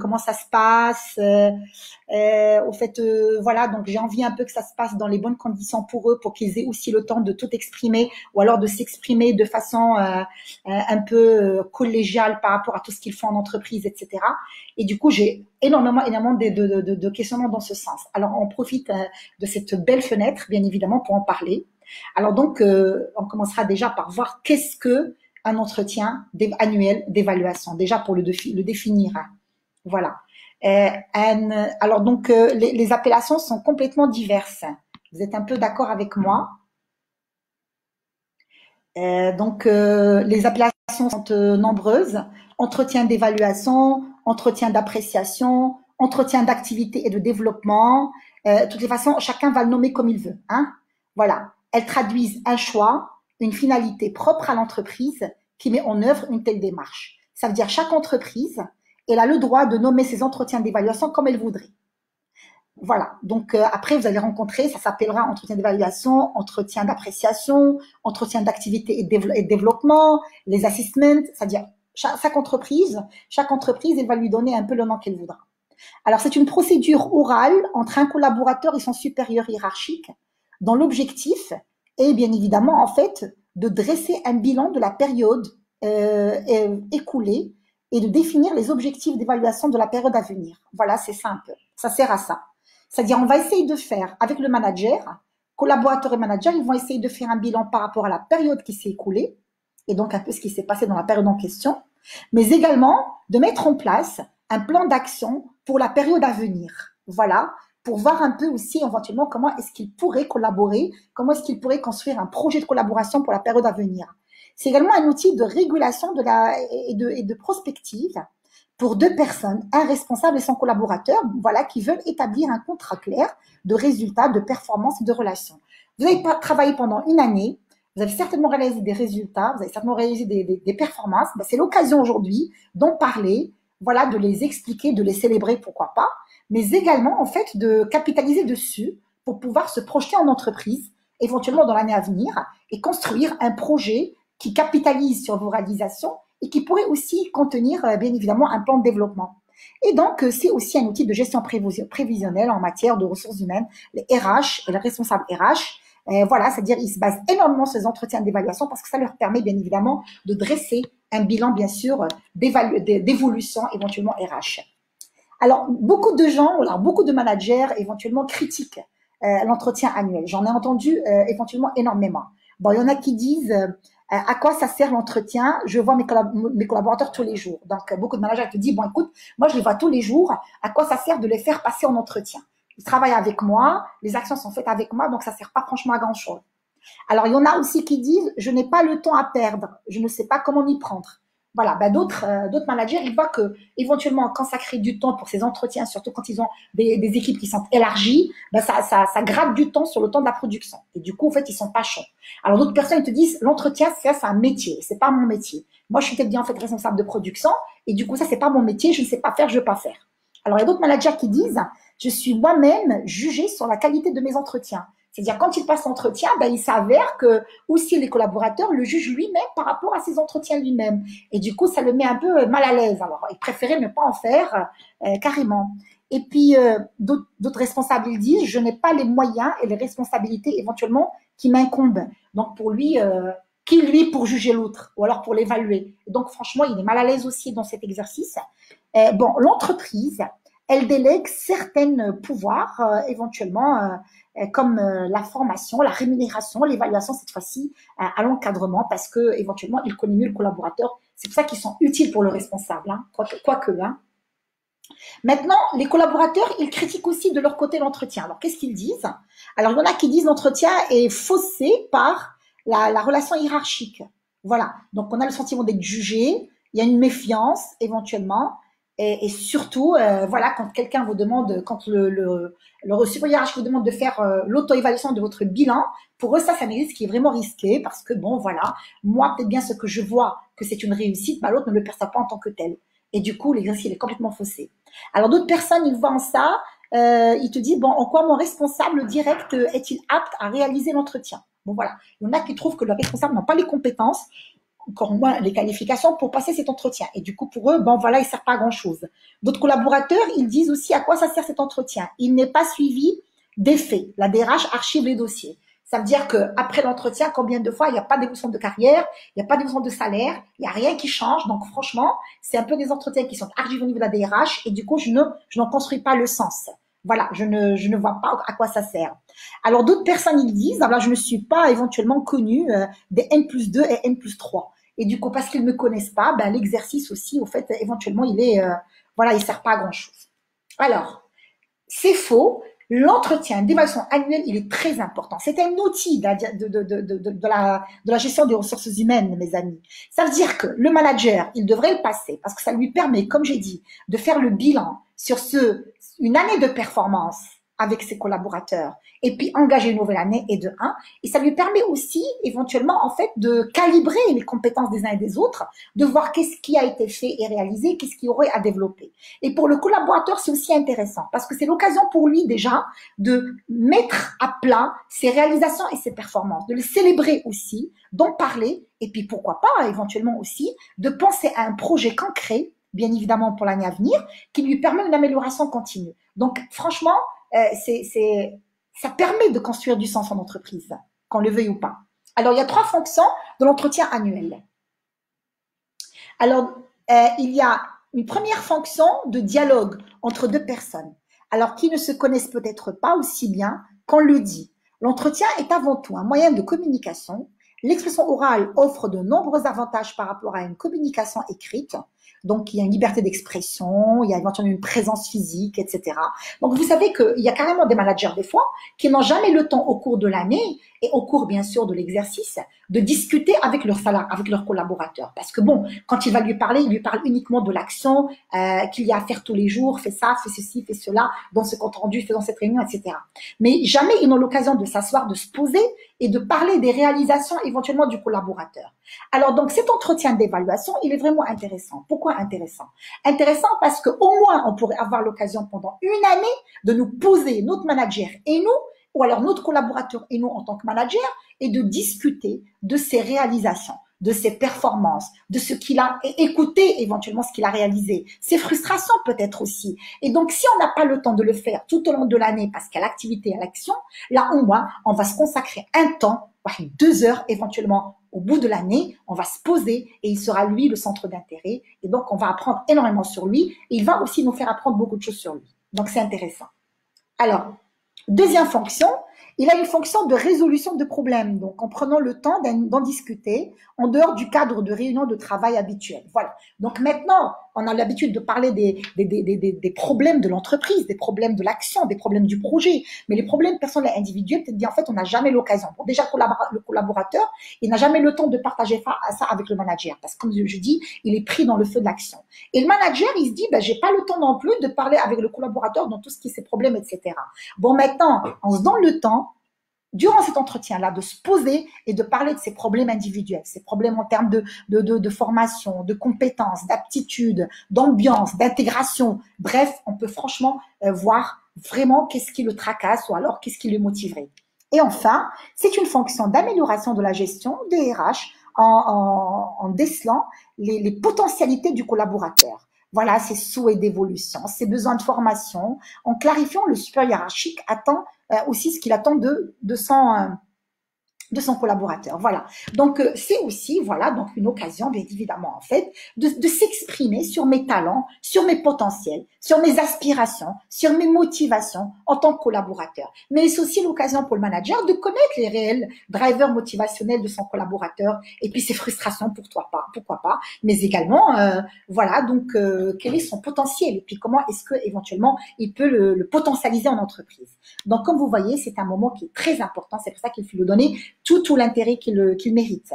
comment ça se passe. Au fait, voilà, donc j'ai envie un peu que ça se passe dans les bonnes conditions pour eux, pour qu'ils aient aussi le temps de tout exprimer, ou alors de s'exprimer de façon un peu collégiale par rapport à tout ce qu'ils font en entreprise, etc. Et du coup, j'ai énormément de questionnements dans ce sens. Alors, on profite de cette belle fenêtre, bien évidemment, pour en parler. Alors donc, on commencera déjà par voir qu'est-ce que un entretien annuel d'évaluation, déjà pour le définir. Voilà. Alors donc, les appellations sont complètement diverses. Vous êtes un peu d'accord avec moi? Donc, les appellations sont nombreuses. Entretien d'évaluation, entretien d'appréciation, entretien d'activité et de développement. De toutes les façons, chacun va le nommer comme il veut. Hein? Voilà. Elles traduisent un choix, une finalité propre à l'entreprise qui met en œuvre une telle démarche. Ça veut dire chaque entreprise, elle a le droit de nommer ses entretiens d'évaluation comme elle voudrait. Voilà. Donc après, vous allez rencontrer, ça s'appellera entretien d'évaluation, entretien d'appréciation, entretien d'activité et de développement, les assessments, c'est-à-dire chaque entreprise, elle va lui donner un peu le nom qu'elle voudra. Alors, c'est une procédure orale entre un collaborateur et son supérieur hiérarchique, dont l'objectif est bien évidemment, en fait, de dresser un bilan de la période écoulée et de définir les objectifs d'évaluation de la période à venir. Voilà, c'est simple. Ça sert à ça. C'est-à-dire, on va essayer de faire avec le manager, collaborateur et manager, ils vont essayer de faire un bilan par rapport à la période qui s'est écoulée, et donc un peu ce qui s'est passé dans la période en question, mais également de mettre en place un plan d'action pour la période à venir. Voilà, pour voir un peu aussi éventuellement comment est-ce qu'ils pourraient collaborer, comment est-ce qu'ils pourraient construire un projet de collaboration pour la période à venir. C'est également un outil de régulation et de prospective pour deux personnes, un responsable et son collaborateur, voilà, qui veulent établir un contrat clair de résultats, de performances et de relations. Vous avez travaillé pendant une année, vous avez certainement réalisé des résultats, vous avez certainement réalisé des performances. Ben, c'est l'occasion aujourd'hui d'en parler, voilà, de les expliquer, de les célébrer, pourquoi pas, mais également, en fait, de capitaliser dessus pour pouvoir se projeter en entreprise, éventuellement dans l'année à venir, et construire un projet qui capitalise sur vos réalisations et qui pourrait aussi contenir, bien évidemment, un plan de développement. Et donc, c'est aussi un outil de gestion prévisionnelle en matière de ressources humaines, les RH et les responsables RH. Voilà, c'est-à-dire ils se basent énormément sur les entretiens d'évaluation parce que ça leur permet, bien évidemment, de dresser un bilan, bien sûr, d'évolution, éventuellement RH. Alors, beaucoup de gens, alors beaucoup de managers, éventuellement, critiquent l'entretien annuel. J'en ai entendu éventuellement énormément. Bon, il y en a qui disent à quoi ça sert l'entretien? Je vois mes collaborateurs tous les jours. Donc, beaucoup de managers te disent, bon, écoute, moi, je les vois tous les jours. À quoi ça sert de les faire passer en entretien? Ils travaillent avec moi, les actions sont faites avec moi, donc ça sert pas franchement à grand-chose. Alors, il y en a aussi qui disent, je n'ai pas le temps à perdre, je ne sais pas comment m'y prendre. Voilà, ben d'autres managers, ils voient que éventuellement consacrer du temps pour ces entretiens, surtout quand ils ont des équipes qui sont élargies, ben ça gratte du temps sur le temps de la production. Et du coup, en fait, ils sont pas chauds. Alors d'autres personnes ils te disent, l'entretien, c'est un métier, c'est pas mon métier. Moi, je suis peut-être bien en fait responsable de production, et du coup, ça c'est pas mon métier, je ne sais pas faire, je veux pas faire. Alors il y a d'autres managers qui disent, je suis moi-même jugée sur la qualité de mes entretiens. C'est-à-dire, quand il passe l'entretien, ben, il s'avère que aussi les collaborateurs le jugent lui-même par rapport à ses entretiens lui-même. Et du coup, ça le met un peu mal à l'aise. Alors, il préférait ne pas en faire carrément. Et puis, d'autres responsables, ils disent, je n'ai pas les moyens et les responsabilités éventuellement qui m'incombent. Donc, pour lui, qui lui pour juger l'autre ou alors pour l'évaluer. Donc, franchement, il est mal à l'aise aussi dans cet exercice. Bon, l'entreprise, elle délègue certains pouvoirs éventuellement comme la formation, la rémunération, l'évaluation cette fois-ci à l'encadrement parce que éventuellement il connaît mieux le collaborateur. C'est pour ça qu'ils sont utiles pour le responsable, hein, quoique. Hein. Maintenant, les collaborateurs, ils critiquent aussi de leur côté l'entretien. Alors, qu'est-ce qu'ils disent? Alors, il y en a qui disent l'entretien est faussé par la relation hiérarchique. Voilà. Donc, on a le sentiment d'être jugé. Il y a une méfiance éventuellement. Et surtout, voilà, quand quelqu'un vous demande, quand le supérieur hiérarchique vous demande de faire l'auto-évaluation de votre bilan, pour eux, ça un risque qui est vraiment risqué parce que, bon, voilà, moi, peut-être bien ce que je vois que c'est une réussite, bah, l'autre ne le perçoit pas en tant que tel. Et du coup, l'exercice, il est complètement faussé. Alors, d'autres personnes, ils voient en ça, ils te disent, bon, en quoi mon responsable direct est-il apte à réaliser l'entretien? Bon, voilà. Il y en a qui trouvent que le responsable n'a pas les compétences encore moins les qualifications pour passer cet entretien. Et du coup, pour eux, bon, voilà, il ne sert pas à grand-chose. D'autres collaborateurs, ils disent aussi à quoi ça sert cet entretien. Il n'est pas suivi des faits. La DRH archive les dossiers. Ça veut dire qu'après l'entretien, combien de fois, il n'y a pas d'évolution de carrière, il n'y a pas d'évolution de salaire, il n'y a rien qui change. Donc, franchement, c'est un peu des entretiens qui sont archivés au niveau de la DRH et du coup, je n'en construis pas le sens. Voilà, je ne vois pas à quoi ça sert. Alors, d'autres personnes, ils disent, alors là, je ne suis pas éventuellement connue des N+2 et N+3. Et du coup, parce qu'ils ne me connaissent pas, ben, l'exercice aussi, au fait, éventuellement, voilà, il sert pas à grand chose. Alors, c'est faux. L'entretien d'évaluation annuelle, il est très important. C'est un outil de la gestion des ressources humaines, mes amis. Ça veut dire que le manager, il devrait le passer parce que ça lui permet, comme j'ai dit, de faire le bilan sur une année de performance avec ses collaborateurs et puis engager une nouvelle année et de un. Et ça lui permet aussi, éventuellement, en fait, de calibrer les compétences des uns et des autres, de voir qu'est-ce qui a été fait et réalisé, qu'est-ce qu'il y aurait à développer. Et pour le collaborateur, c'est aussi intéressant parce que c'est l'occasion pour lui déjà de mettre à plat ses réalisations et ses performances, de les célébrer aussi, d'en parler et puis pourquoi pas, éventuellement aussi, de penser à un projet concret, bien évidemment pour l'année à venir, qui lui permet une amélioration continue. Donc, franchement, ça permet de construire du sens en entreprise, qu'on le veuille ou pas. Alors, il y a 3 fonctions de l'entretien annuel. Alors, il y a une première fonction de dialogue entre 2 personnes, alors qui ne se connaissent peut-être pas aussi bien qu'on le dit. L'entretien est avant tout un moyen de communication. L'expression orale offre de nombreux avantages par rapport à une communication écrite. Donc, il y a une liberté d'expression, il y a éventuellement une présence physique, etc. Donc, vous savez qu'il y a carrément des managers, des fois, qui n'ont jamais le temps au cours de l'année et au cours, bien sûr, de l'exercice, de discuter avec leurs salariés, avec leurs collaborateurs. Parce que bon, quand il va lui parler, il lui parle uniquement de l'action qu'il y a à faire tous les jours, fais ça, fais ceci, fais cela, dans ce compte rendu, fais dans cette réunion, etc. Mais jamais ils n'ont l'occasion de s'asseoir, de se poser et de parler des réalisations éventuellement du collaborateur. Alors donc cet entretien d'évaluation, il est vraiment intéressant. Pourquoi intéressant? Intéressant parce qu'au moins on pourrait avoir l'occasion pendant une année de nous poser, notre manager et nous, ou alors notre collaborateur et nous en tant que manager, et de discuter de ses réalisations, de ses performances, de ce qu'il a écouté, éventuellement ce qu'il a réalisé, ses frustrations peut-être aussi. Et donc, si on n'a pas le temps de le faire tout au long de l'année parce qu'à l'activité, à l'action, là, au moins, on va se consacrer un temps, 2 heures éventuellement au bout de l'année, on va se poser et il sera lui le centre d'intérêt. Et donc, on va apprendre énormément sur lui et il va aussi nous faire apprendre beaucoup de choses sur lui. Donc, c'est intéressant. Alors, deuxième fonction, il a une fonction de résolution de problèmes, donc en prenant le temps d'en discuter en dehors du cadre de réunion de travail habituel. Voilà. Donc maintenant, on a l'habitude de parler des problèmes de l'entreprise, des problèmes de l'action, des problèmes du projet. Mais les problèmes personnels et individuels, peut-être bien, en fait, on n'a jamais l'occasion. Bon, déjà, le collaborateur, il n'a jamais le temps de partager ça avec le manager. Parce que, comme je dis, il est pris dans le feu de l'action. Et le manager, il se dit, ben, j'ai pas le temps non plus de parler avec le collaborateur dans tout ce qui est ses problèmes, etc. Bon, maintenant, on se donne le temps, durant cet entretien-là, de se poser et de parler de ses problèmes individuels, ses problèmes en termes de formation, de compétences, d'aptitude, d'ambiance, d'intégration. Bref, on peut franchement voir vraiment qu'est-ce qui le tracasse ou alors qu'est-ce qui le motiverait. Et enfin, c'est une fonction d'amélioration de la gestion des RH en décelant les potentialités du collaborateur. Voilà, ses souhaits d'évolution, ses besoins de formation. En clarifiant, le supérieur hiérarchique attend aussi ce qu'il attend de son collaborateur. Voilà. Donc, c'est aussi, voilà, donc une occasion, bien évidemment, en fait, de s'exprimer sur mes talents, sur mes potentiels, sur mes aspirations, sur mes motivations en tant que collaborateur. Mais c'est aussi l'occasion pour le manager de connaître les réels drivers motivationnels de son collaborateur et puis ses frustrations, pourquoi pas, mais également, voilà, donc, quel est son potentiel et puis comment est-ce que éventuellement il peut le potentialiser en entreprise. Donc, comme vous voyez, c'est un moment qui est très important. C'est pour ça qu'il faut lui donner tout l'intérêt qu'il mérite.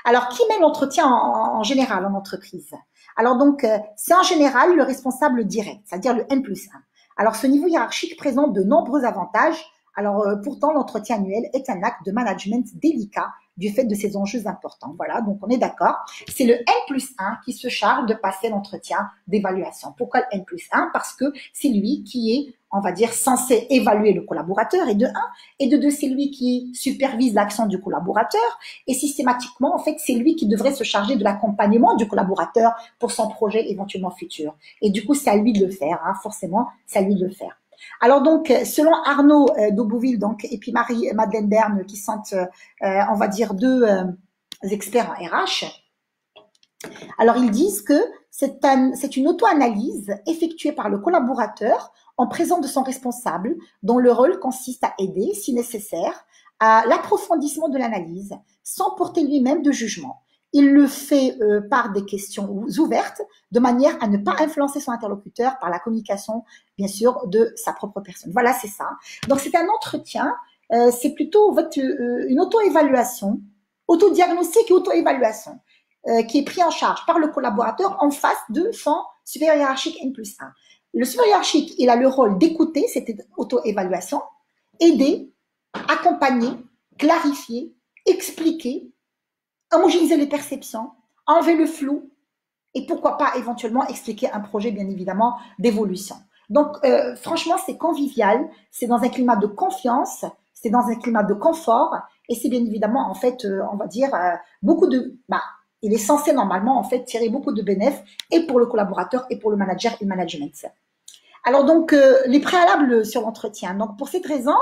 Alors, qui met l'entretien en général en entreprise? Alors donc, c'est en général le responsable direct, c'est-à-dire le N+1. Alors, ce niveau hiérarchique présente de nombreux avantages. Alors, pourtant, l'entretien annuel est un acte de management délicat du fait de ses enjeux importants. Voilà, donc on est d'accord. C'est le N+1 qui se charge de passer l'entretien d'évaluation. Pourquoi le N+1? Parce que c'est lui qui est on va dire, censé évaluer le collaborateur, et de un, et de deux, c'est lui qui supervise l'action du collaborateur, et systématiquement, en fait, c'est lui qui devrait se charger de l'accompagnement du collaborateur pour son projet éventuellement futur. Et du coup, c'est à lui de le faire, hein, forcément, c'est à lui de le faire. Alors donc, selon Arnaud d'Aubouville, donc, et puis Marie-Madeleine Berne, qui sont, on va dire, deux experts en RH, alors ils disent que c'est une auto-analyse effectuée par le collaborateur en présence de son responsable, dont le rôle consiste à aider, si nécessaire, à l'approfondissement de l'analyse, sans porter lui-même de jugement. Il le fait par des questions ouvertes, de manière à ne pas influencer son interlocuteur par la communication, bien sûr, de sa propre personne. Voilà, c'est ça. Donc, c'est un entretien, c'est plutôt en fait, une auto-évaluation, autodiagnostic et auto-évaluation, qui est pris en charge par le collaborateur en face de son supérieur hiérarchique N+1. Le supérieur hiérarchique, il a le rôle d'écouter cette auto-évaluation, aider, accompagner, clarifier, expliquer, homogénéiser les perceptions, enlever le flou et pourquoi pas éventuellement expliquer un projet, bien évidemment, d'évolution. Donc, franchement, c'est convivial, c'est dans un climat de confiance, c'est dans un climat de confort et c'est bien évidemment, en fait, on va dire, beaucoup de... il est censé normalement, en fait, tirer beaucoup de bénéfices et pour le collaborateur et pour le manager et le management. Alors donc, les préalables sur l'entretien. Donc, pour cette raison,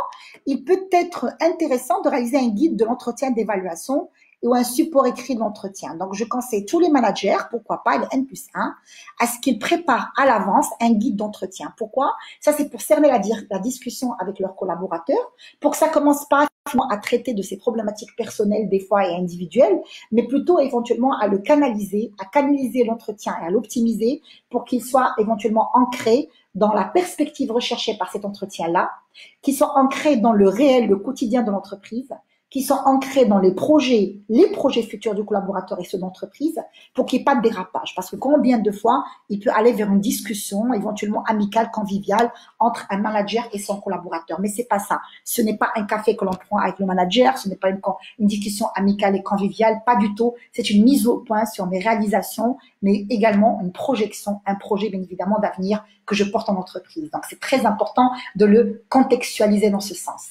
il peut être intéressant de réaliser un guide de l'entretien d'évaluation ou un support écrit de l'entretien. Donc, je conseille tous les managers, pourquoi pas, les N+1, à ce qu'ils préparent à l'avance un guide d'entretien. Pourquoi? Ça, c'est pour cerner la discussion avec leurs collaborateurs, pour que ça commence pas à traiter de ces problématiques personnelles des fois et individuelles, mais plutôt éventuellement à canaliser l'entretien et à l'optimiser pour qu'il soit éventuellement ancré dans la perspective recherchée par cet entretien-là, qui sont ancrés dans le réel, le quotidien de l'entreprise, qui sont ancrés dans les projets futurs du collaborateur et ceux d'entreprise, pour qu'il n'y ait pas de dérapage. Parce que combien de fois il peut aller vers une discussion éventuellement amicale, conviviale, entre un manager et son collaborateur. Mais c'est pas ça. Ce n'est pas un café que l'on prend avec le manager, ce n'est pas une discussion amicale et conviviale, pas du tout. C'est une mise au point sur mes réalisations, mais également une projection, un projet bien évidemment d'avenir que je porte en entreprise. Donc c'est très important de le contextualiser dans ce sens.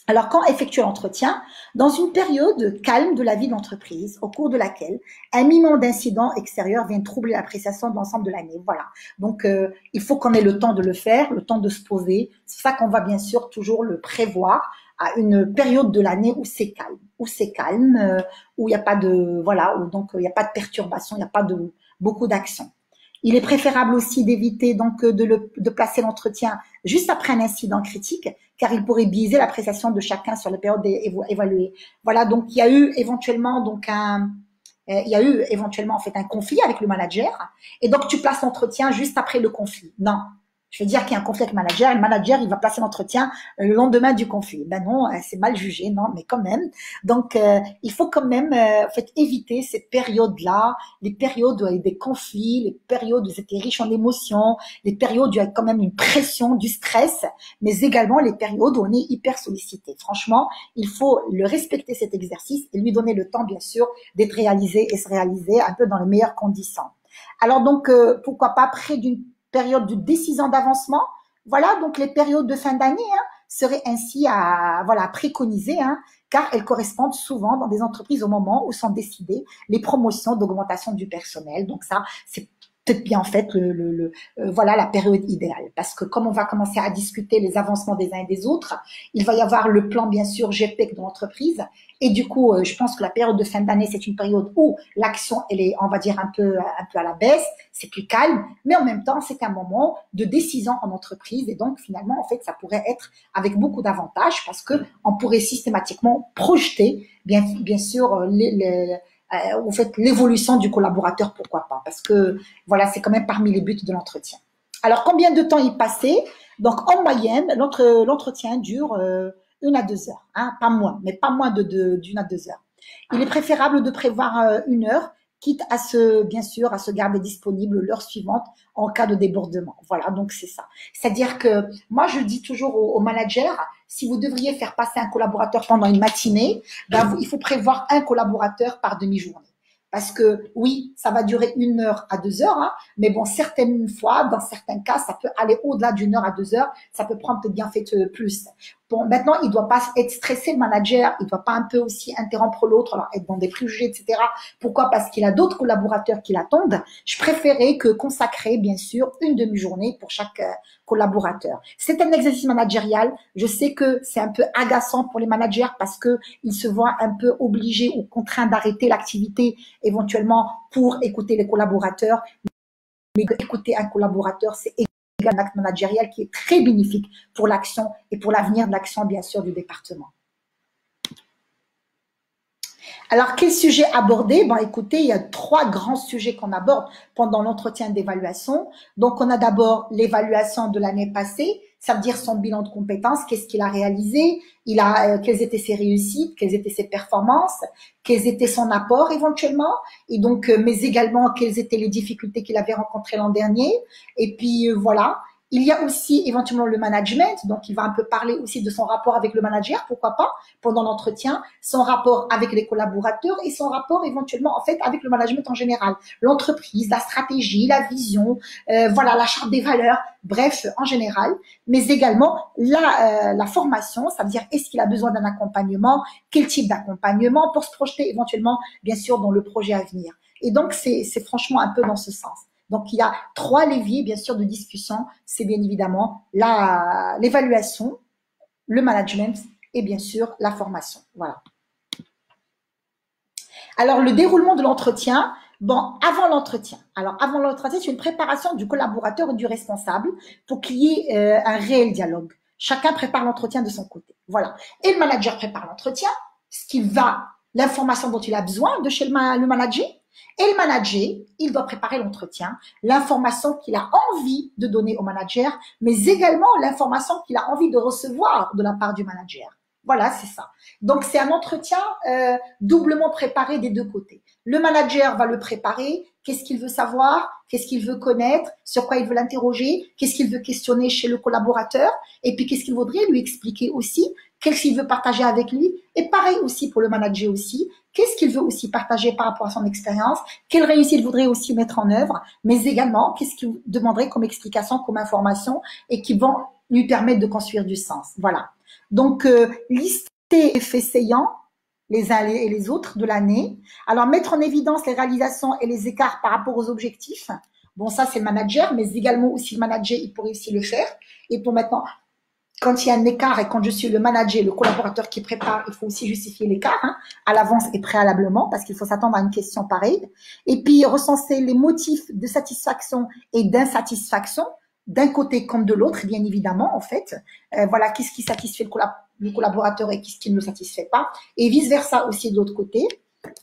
Alors, quand effectuer l'entretien? Dans une période calme de la vie de l'entreprise, au cours de laquelle un minimum d'incidents extérieurs viennent troubler l'appréciation de l'ensemble de l'année. Voilà. Donc, il faut qu'on ait le temps de le faire, le temps de se poser. C'est ça qu'on va bien sûr toujours le prévoir à une période de l'année où c'est calme, où il n'y a pas de, voilà, où donc il n'y a pas de perturbation, il n'y a pas de beaucoup d'action. Il est préférable aussi d'éviter donc de placer l'entretien juste après un incident critique, car il pourrait biaiser l'appréciation de chacun sur la période évaluée. Voilà, donc il y a eu éventuellement en fait un conflit avec le manager, et donc tu places l'entretien juste après le conflit. Non. Je veux dire qu'il y a un conflit avec le manager, il va placer l'entretien le lendemain du conflit. Ben non, c'est mal jugé, non, mais quand même. Donc, il faut quand même en fait, éviter ces périodes-là, les périodes où il y a des conflits, les périodes où c'était riche en émotions, les périodes où il y a quand même une pression, du stress, mais également les périodes où on est hyper sollicité. Franchement, il faut le respecter cet exercice et lui donner le temps, bien sûr, d'être réalisé et se réaliser un peu dans les meilleures conditions. Alors donc, pourquoi pas près d'une période de décision d'avancement. Voilà, donc les périodes de fin d'année seraient ainsi à préconiser, car elles correspondent souvent dans des entreprises au moment où sont décidées les promotions d'augmentation du personnel. Donc ça, c'est peut-être bien en fait la période idéale, parce que comme on va commencer à discuter les avancements des uns et des autres, il va y avoir le plan bien sûr GPEC de l'entreprise, et du coup je pense que la période de fin d'année c'est une période où l'action elle est on va dire un peu à la baisse, c'est plus calme, mais en même temps c'est un moment de décision en entreprise, et donc finalement en fait ça pourrait être avec beaucoup d'avantages, parce que on pourrait systématiquement projeter bien sûr en fait l'évolution du collaborateur, pourquoi pas, parce que voilà, c'est quand même parmi les buts de l'entretien. Alors combien de temps y passer? Donc en moyenne l'entretien dure 1 à 2 heures, pas moins, mais pas moins d'1 à 2 heures. Il est préférable de prévoir 1 heure, quitte à bien sûr à se garder disponible l'heure suivante en cas de débordement. Voilà, donc c'est ça. C'est-à-dire que moi je dis toujours aux managers, si vous devriez faire passer un collaborateur pendant une matinée, il faut prévoir un collaborateur par demi-journée. Parce que oui, ça va durer 1 heure à 2 heures, hein, mais bon, certaines fois, dans certains cas, ça peut aller au-delà d'1 heure à 2 heures, ça peut prendre peut-être bien fait plus. Bon, maintenant, il doit pas être stressé, le manager, il doit pas un peu aussi interrompre l'autre, alors être dans des préjugés, etc. Pourquoi? Parce qu'il a d'autres collaborateurs qui l'attendent. Je préférais que consacrer, bien sûr, une demi-journée pour chaque collaborateur. C'est un exercice managérial. Je sais que c'est un peu agaçant pour les managers parce que ils se voient un peu obligés ou contraints d'arrêter l'activité éventuellement pour écouter les collaborateurs. Mais écouter un collaborateur, c'est un acte managérial qui est très bénéfique pour l'action et pour l'avenir de l'action, bien sûr, du département. Alors, quel sujet aborder? Bon, écoutez, il y a 3 grands sujets qu'on aborde pendant l'entretien d'évaluation. Donc, on a d'abord l'évaluation de l'année passée, ça veut dire son bilan de compétences, qu'est-ce qu'il a réalisé, quelles étaient ses réussites, quelles étaient ses performances, quels étaient son apport éventuellement, et donc, mais également quelles étaient les difficultés qu'il avait rencontrées l'an dernier. Et puis, voilà. Il y a aussi éventuellement le management, donc il va un peu parler aussi de son rapport avec le manager, pourquoi pas, pendant l'entretien, son rapport avec les collaborateurs et son rapport éventuellement en fait avec le management en général, l'entreprise, la stratégie, la vision, voilà, la charte des valeurs, bref, en général, mais également la formation, ça veut dire est-ce qu'il a besoin d'un accompagnement, quel type d'accompagnement pour se projeter éventuellement, bien sûr, dans le projet à venir. Et donc, c'est franchement un peu dans ce sens. Donc, il y a 3 leviers, bien sûr, de discussion. C'est bien évidemment l'évaluation, le management et bien sûr la formation. Voilà. Alors, le déroulement de l'entretien. Bon, avant l'entretien. Alors, avant l'entretien, c'est une préparation du collaborateur et du responsable pour qu'il y ait un réel dialogue. Chacun prépare l'entretien de son côté. Voilà. Et le manager prépare l'entretien, l'information dont il a besoin de chez le manager. Et le manager, il doit préparer l'entretien, l'information qu'il a envie de donner au manager, mais également l'information qu'il a envie de recevoir de la part du manager. Voilà, c'est ça. Donc, c'est un entretien doublement préparé des 2 côtés. Le manager va le préparer, qu'est-ce qu'il veut savoir, qu'est-ce qu'il veut connaître, sur quoi il veut l'interroger, qu'est-ce qu'il veut questionner chez le collaborateur, et puis qu'est-ce qu'il voudrait lui expliquer aussi, qu'est-ce qu'il veut partager avec lui, et pareil aussi pour le manager aussi, qu'est-ce qu'il veut aussi partager par rapport à son expérience, quelle réussite il voudrait aussi mettre en œuvre, mais également qu'est-ce qu'il demanderait comme explication, comme information, et qui vont lui permettre de construire du sens. Voilà. Donc, lister les faits saillants, les uns et les autres de l'année. Alors, mettre en évidence les réalisations et les écarts par rapport aux objectifs. Bon, ça, c'est le manager, mais également aussi le manager, il pourrait aussi le faire. Et pour maintenant, quand il y a un écart et quand je suis le manager, le collaborateur qui prépare, il faut aussi justifier l'écart à l'avance et préalablement parce qu'il faut s'attendre à une question pareille. Et puis, recenser les motifs de satisfaction et d'insatisfaction d'un côté comme de l'autre, bien évidemment, en fait. Voilà, qu'est-ce qui satisfait le collaborateur et qu'est-ce qui ne le satisfait pas. Et vice-versa aussi de l'autre côté.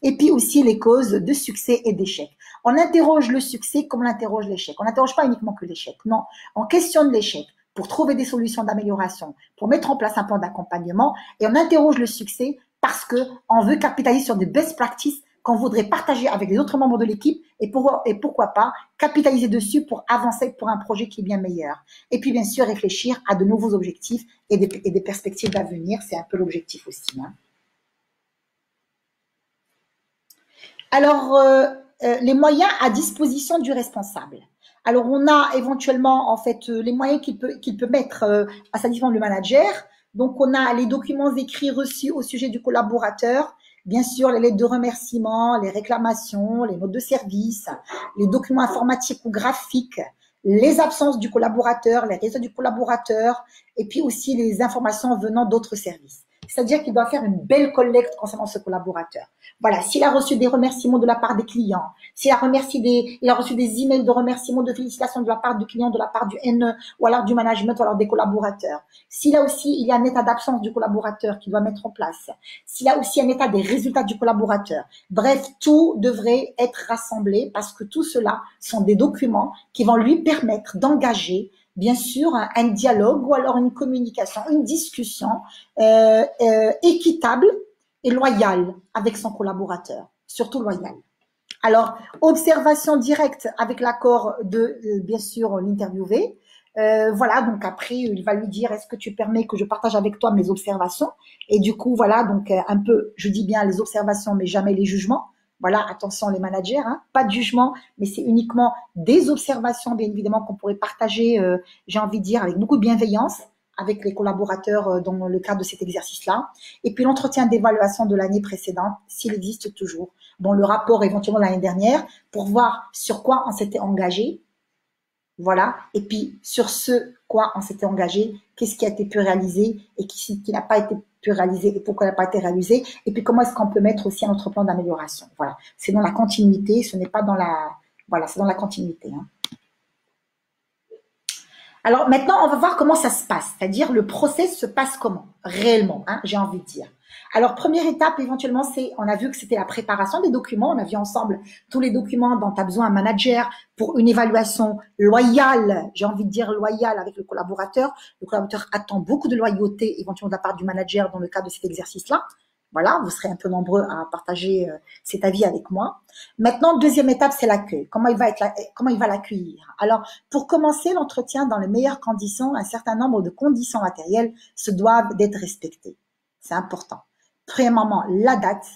Et puis aussi les causes de succès et d'échec. On interroge le succès comme on interroge l'échec. On n'interroge pas uniquement que l'échec. Non, on questionne l'échec pour trouver des solutions d'amélioration, pour mettre en place un plan d'accompagnement. Et on interroge le succès parce qu'on veut capitaliser sur des best practices qu'on voudrait partager avec les autres membres de l'équipe et pourquoi pas capitaliser dessus pour avancer pour un projet qui est bien meilleur. Et puis, bien sûr, réfléchir à de nouveaux objectifs et des perspectives d'avenir. C'est un peu l'objectif aussi. Alors, les moyens à disposition du responsable. Alors, on a éventuellement, en fait, les moyens qu'il peut mettre à sa disposition le manager. Donc, on a les documents écrits reçus au sujet du collaborateur, bien sûr, les lettres de remerciement, les réclamations, les notes de service, les documents informatiques ou graphiques, les absences du collaborateur, les résultats du collaborateur, et puis aussi les informations venant d'autres services. C'est-à-dire qu'il doit faire une belle collecte concernant ce collaborateur. Voilà, s'il a reçu des remerciements de la part des clients, il a reçu des emails de remerciements, de félicitations de la part du client, de la part du NE, ou alors du management, ou alors des collaborateurs. S'il a aussi, il y a un état d'absence du collaborateur qu'il doit mettre en place. S'il a aussi un état des résultats du collaborateur. Bref, tout devrait être rassemblé parce que tout cela sont des documents qui vont lui permettre d'engager bien sûr un dialogue ou alors une communication, une discussion équitable et loyale avec son collaborateur, surtout loyale. Alors, observation directe avec l'accord de, bien sûr, l'interviewé. Voilà, donc après, il va lui dire, est-ce que tu permets que je partage avec toi mes observations? Et du coup, voilà, donc un peu, je dis bien les observations, mais jamais les jugements. Voilà, attention les managers, hein, pas de jugement, mais c'est uniquement des observations, bien évidemment, qu'on pourrait partager, j'ai envie de dire, avec beaucoup de bienveillance avec les collaborateurs dans le cadre de cet exercice-là. Et puis l'entretien d'évaluation de l'année précédente, s'il existe toujours. Bon, le rapport éventuellement de l'année dernière, pour voir sur quoi on s'était engagé. Voilà. Et puis, sur ce quoi on s'était engagé, qu'est-ce qui a été pu réaliser et qui n'a pas été pu réaliser et pourquoi il n'a pas été réalisé. Et puis, comment est-ce qu'on peut mettre aussi notre plan d'amélioration. Voilà. C'est dans la continuité, ce n'est pas dans la... Voilà, c'est dans la continuité. Hein. Alors, maintenant, on va voir comment ça se passe. C'est-à-dire, le process se passe comment réellement, hein, j'ai envie de dire. Alors, première étape, éventuellement, c'est, on a vu que c'était la préparation des documents. On a vu ensemble tous les documents dont a besoin un manager pour une évaluation loyale, j'ai envie de dire loyale avec le collaborateur. Le collaborateur attend beaucoup de loyauté, éventuellement de la part du manager dans le cadre de cet exercice-là. Voilà, vous serez un peu nombreux à partager cet avis avec moi. Maintenant, deuxième étape, c'est l'accueil. Comment il va l'accueillir? Alors, pour commencer l'entretien dans les meilleures conditions, un certain nombre de conditions matérielles se doivent d'être respectées. C'est important. Premièrement, la date,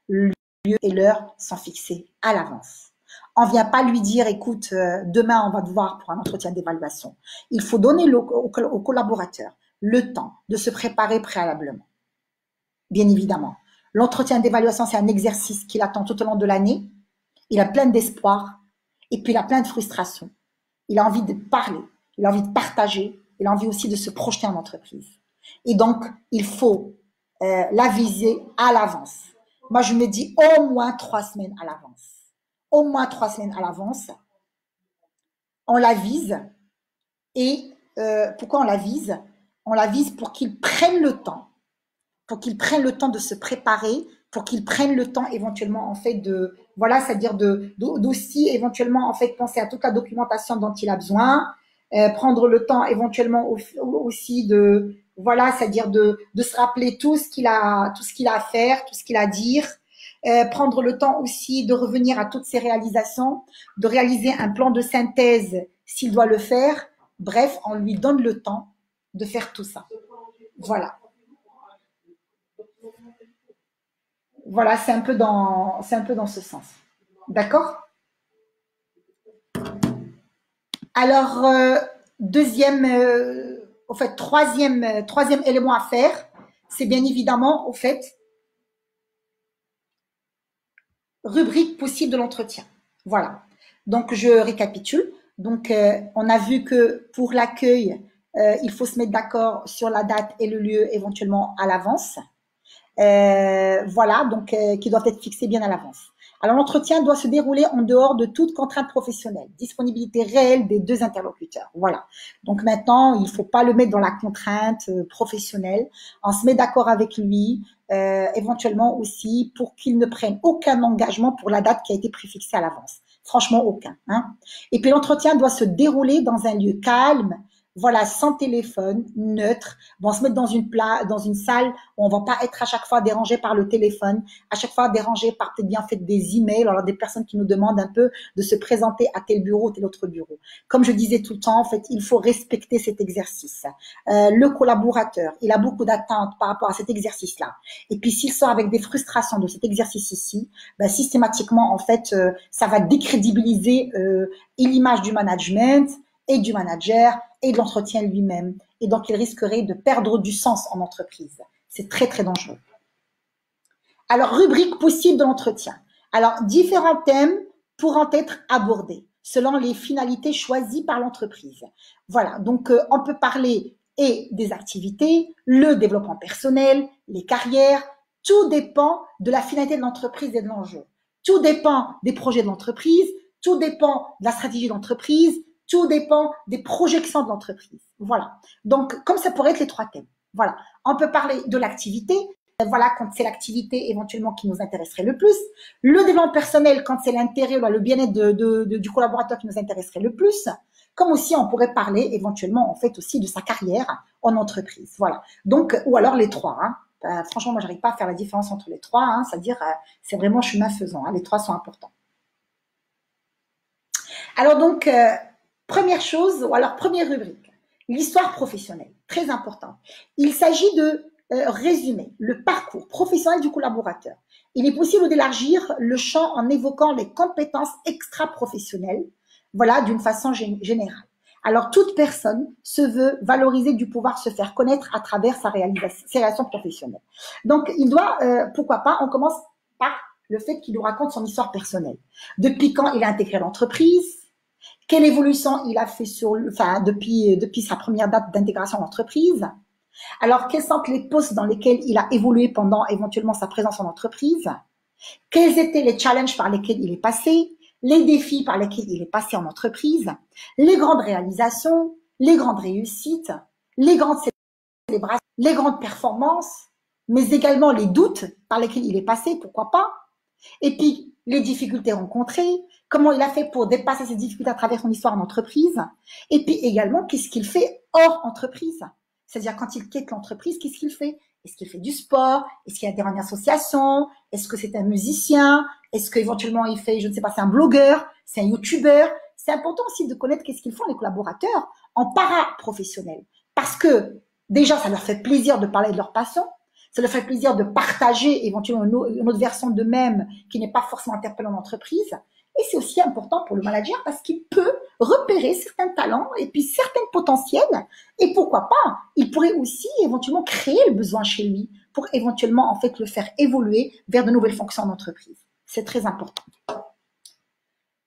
le lieu et l'heure sont fixés à l'avance. On ne vient pas lui dire, écoute, demain on va te voir pour un entretien d'évaluation. Il faut donner au collaborateur le temps de se préparer préalablement. Bien évidemment. L'entretien d'évaluation, c'est un exercice qu'il attend tout au long de l'année. Il a plein d'espoir et puis il a plein de frustration. Il a envie de parler, il a envie de partager, il a envie aussi de se projeter en entreprise. Et donc, il faut l'aviser à l'avance. Moi, je me dis au moins 3 semaines à l'avance. Au moins 3 semaines à l'avance. On l'avise. Et pourquoi on l'avise? On l'avise pour qu'il prenne le temps. Pour qu'ils prennent le temps de se préparer, pour qu'ils prennent le temps éventuellement en fait de, voilà, c'est-à-dire d'aussi éventuellement en fait penser à toute la documentation dont il a besoin, prendre le temps éventuellement aussi de, voilà, c'est-à-dire de se rappeler tout ce qu'il a à faire, tout ce qu'il a à dire, prendre le temps aussi de revenir à toutes ses réalisations, de réaliser un plan de synthèse s'il doit le faire. Bref, on lui donne le temps de faire tout ça. Voilà. Voilà, c'est un peu dans ce sens. D'accord? Alors, deuxième, au fait, troisième élément à faire, c'est bien évidemment, au fait, rubrique possible de l'entretien. Voilà. Donc, je récapitule. Donc, on a vu que pour l'accueil, il faut se mettre d'accord sur la date et le lieu éventuellement à l'avance. Voilà, donc qui doivent être fixés bien à l'avance. Alors l'entretien doit se dérouler en dehors de toute contrainte professionnelle, disponibilité réelle des deux interlocuteurs. Voilà. Donc maintenant, il ne faut pas le mettre dans la contrainte professionnelle. On se met d'accord avec lui, éventuellement aussi pour qu'il ne prenne aucun engagement pour la date qui a été préfixée à l'avance. Franchement, aucun. Hein. Et puis l'entretien doit se dérouler dans un lieu calme, voilà, sans téléphone, neutre. On se mettre dans une salle où on va pas être à chaque fois dérangé par le téléphone, à chaque fois dérangé par peut-être bien fait des emails, alors des personnes qui nous demandent un peu de se présenter à tel bureau, tel autre bureau. Comme je disais tout le temps, en fait, il faut respecter cet exercice. Le collaborateur, il a beaucoup d'attentes par rapport à cet exercice-là. Et puis s'il sort avec des frustrations de cet exercice-ci, ben, systématiquement, en fait, ça va décrédibiliser et l'image du management et du manager et de l'entretien lui-même. Et donc, il risquerait de perdre du sens en entreprise. C'est très, très dangereux. Alors, rubrique possible de l'entretien. Alors, différents thèmes pourront être abordés selon les finalités choisies par l'entreprise. Voilà, donc on peut parler et des activités, le développement personnel, les carrières. Tout dépend de la finalité de l'entreprise et de l'enjeu. Tout dépend des projets de l'entreprise, tout dépend de la stratégie de l'entreprise, tout dépend des projections de l'entreprise. Voilà. Donc, comme ça pourrait être les 3 thèmes. Voilà. On peut parler de l'activité. Voilà, quand c'est l'activité éventuellement qui nous intéresserait le plus. Le développement personnel, quand c'est l'intérêt ou le bien-être du collaborateur qui nous intéresserait le plus. Comme aussi, on pourrait parler éventuellement, en fait, aussi de sa carrière en entreprise. Voilà. Donc, ou alors les 3. Hein. Franchement, moi, j'arrive pas à faire la différence entre les 3. Hein. C'est-à-dire, c'est vraiment chemin faisant. Hein. Les 3 sont importants. Alors donc, première chose, ou alors première rubrique, l'histoire professionnelle, très important. Il s'agit de résumer le parcours professionnel du collaborateur. Il est possible d'élargir le champ en évoquant les compétences extra-professionnelles, voilà, d'une façon générale. Alors, toute personne se veut valoriser du pouvoir se faire connaître à travers ses réalisations professionnelles. Donc, il doit, pourquoi pas, on commence par le fait qu'il nous raconte son histoire personnelle. Depuis quand il a intégré l'entreprise, quelle évolution il a fait depuis sa première date d'intégration à l'entreprise. Alors, quels sont les postes dans lesquels il a évolué pendant éventuellement sa présence en entreprise? Quels étaient les challenges par lesquels il est passé? Les défis par lesquels il est passé en entreprise? Les grandes réalisations, les grandes réussites, les grandes célébrations, les grandes performances, mais également les doutes par lesquels il est passé, pourquoi pas? Et puis, les difficultés rencontrées, comment il a fait pour dépasser ces difficultés à travers son histoire en entreprise? Et puis également, qu'est-ce qu'il fait hors entreprise? C'est-à-dire, quand il quitte l'entreprise, qu'est-ce qu'il fait? Est-ce qu'il fait du sport? Est-ce qu'il y a des associations? Est-ce que c'est un musicien? Est-ce qu'éventuellement il fait, je ne sais pas, c'est un blogueur? C'est un youtubeur? C'est important aussi de connaître qu'est-ce qu'ils font les collaborateurs en para-professionnel. Parce que déjà, ça leur fait plaisir de parler de leur passion. Ça leur fait plaisir de partager éventuellement une autre version d'eux-mêmes qui n'est pas forcément interpellante en entreprise. Et c'est aussi important pour le manager parce qu'il peut repérer certains talents et puis certains potentiels. Et pourquoi pas, il pourrait aussi éventuellement créer le besoin chez lui pour éventuellement en fait le faire évoluer vers de nouvelles fonctions en entreprise. C'est très important.